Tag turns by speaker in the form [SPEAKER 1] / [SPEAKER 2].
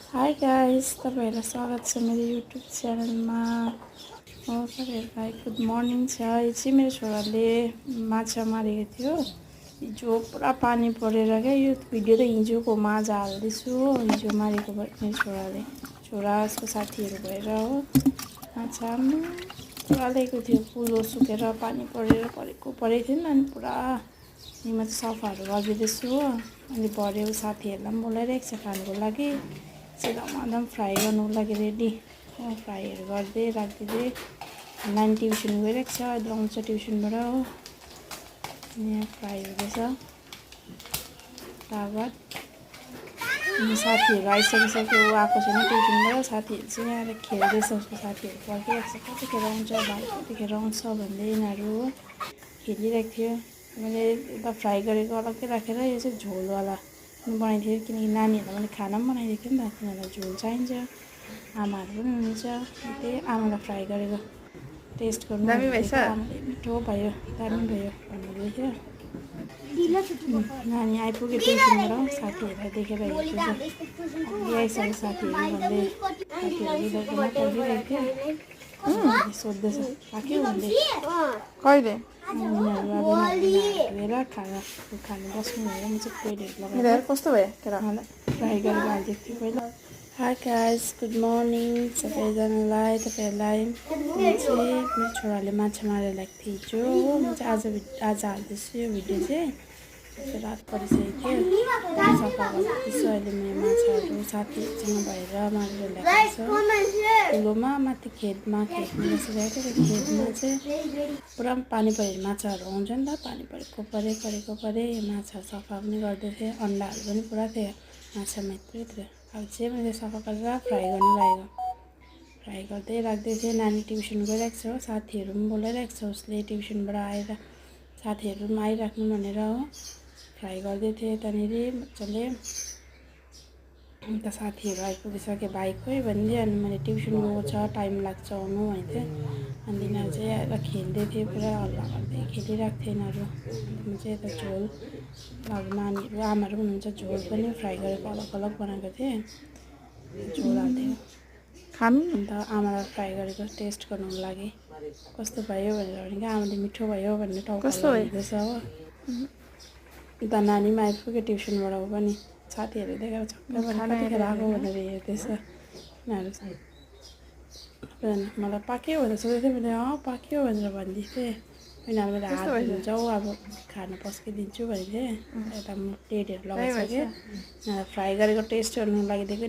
[SPEAKER 1] High guys, तपाईहरुलाई स्वागत छ मेरो युट्युब च्यानलमा। तपाईहरुलाई गुड मर्निङ छ। यो चाहिँ मेरो छोराले माछा मारेको थियो। हिजो पुरा पानी परेर क्या यो भिडियो त हिजोको आज हाल्दैछु हो। हिजो मारेको मेरो छोराले, छोरा यसको साथीहरु भएर हो। माछा पुरा ल्याएको थियो। पुलो सुकेर पानी परेर परेको थियो नि, अनि पुरा यिमा सफाहरू गरिदिँदैछु हो। अनि भरे साथीहरुलाई पनि बोलाइरहेको छ खानको लागि। एकदम फ्राई गर्नुको लागि रेडी फ्राईहरू गर्दै राखिदिँदै। नानी ट्युसन गइरहेको छ, अहिले आउँछ ट्युसनबाट हो। यहाँ फ्राई हुँदैछ तागत। साथीहरू आइसकिसक्यो, ऊ आएको छैन ट्युसनबाट। साथीहरू चाहिँ आएर खेल्दैछ, उसको साथीहरू पर्खिरहेको छ कतिखेर आउँछ भाइ, कतिखेर आउँछ भन्दै यिनीहरू हो खेलिरहेको थियो। मैले यता फ्राई गरेको अलग्गै राखेर यो चाहिँ झोलवाला बनाइदिएँ, किनकि नानीहरूलाई मैले खाना पनि बनाइदिएको थिएँ नि त, तिनीहरूलाई झोल चाहिन्छ। आमाहरू पनि हुनुहुन्छ, त्यही आमालाई फ्राई गरेको टेस्ट गर्नु आमाले मिठो भयो, दामी भयो भन्नुहुँदै थियो। नानी आइपुग्यो ट्युसनबाट, साथीहरूलाई देखेर हेर्दैछ। आइसक्यो साथीहरू भन्दै, साथीहरू पढिरहेको थियो। सोध्दैछ पाक्यो भन्दै,
[SPEAKER 2] कहिले
[SPEAKER 1] धोएर खानु बस्नु भएर म चाहिँ प्लेटहरू लगाएर
[SPEAKER 2] कस्तो भयो
[SPEAKER 1] फ्राई गरेर हालिदिएको थिएँ पहिला। हाई गाइस, गुड मर्निङ सबैजनालाई। तपाईहरुलाई म चाहिँ मेरो छोराले माछा मारेर ल्याएको थिएँ हिजो हो। म चाहिँ आज हाल्दैछु यो भिडियो चाहिँ। रात परिसकेको थियो, सफा गर्दैछु अहिले। मेरो माछाहरू साथीहरूसँग भएर मारेर ल्याएको छ ठुलोमा। माथि खेतमा बसिरहेको थियो। खेतमा चाहिँ पुरा पानी परेर माछाहरू आउँछ नि त, पानी परेको परे माछा सफा पनि गर्दै थिएँ। अन्डाहरू पनि पुरा थियो माछामा, यत्रो थियो। अब चाहिँ मैले सफा गरेर फ्राई गर्नु लागेको, फ्राई गर्दै राख्दै थिएँ। नानी ट्युसन गइरहेको छ हो, साथीहरू पनि बोलाइरहेको छ उसले ट्युसनबाट आएर, साथीहरू पनि आइराख्नु भनेर हो। फ्राई गर्दै थिएँ त्यहाँनिर मजाले। अन्त साथीहरू आइपुगिसक्यो, भाइ खोइ भनिदियो। अनि मैले ट्युसन गएको छ, टाइम लाग्छ आउनु भन्थेँ। अनि यिनीहरू चाहिँ आएर खेल्दै थियो, पुरा हल्ला गर्दै खेलिरहेको थियो यिनीहरू। अन्त म चाहिँ यता झोल, अब नानीहरू आमाहरू पनि हुनुहुन्छ, झोल पनि फ्राई गरेको अलग अलग बनाएको थिएँ, झोल हाल्थ्यो। अन्त आमालाई फ्राई गरेको टेस्ट गर्नुको लागि कस्तो भयो भनेर भनेको, आमाले मिठो भयो भनेर टाउको हुँदैछ हो। अन्त नानी पनि आइपुग्यो ट्युसनबाट, हो पनि साथीहरू देखेर छक्कै परेर कतिखेर आएको भनेर हेर्दैछ यिनीहरू। मलाई पाक्यो भनेर सोधेको थिएँ मैले, पाक्यो भनेर भनिदिएको थिएँ। यिनीहरू मैले हात धुन्छ हौ, अब खाना पस्किदिन्छु भनेको थिएँ। यता म प्लेटहरू लगाइसकेँ, फ्राई गरेको टेस्ट गर्नुको लागि दिएको।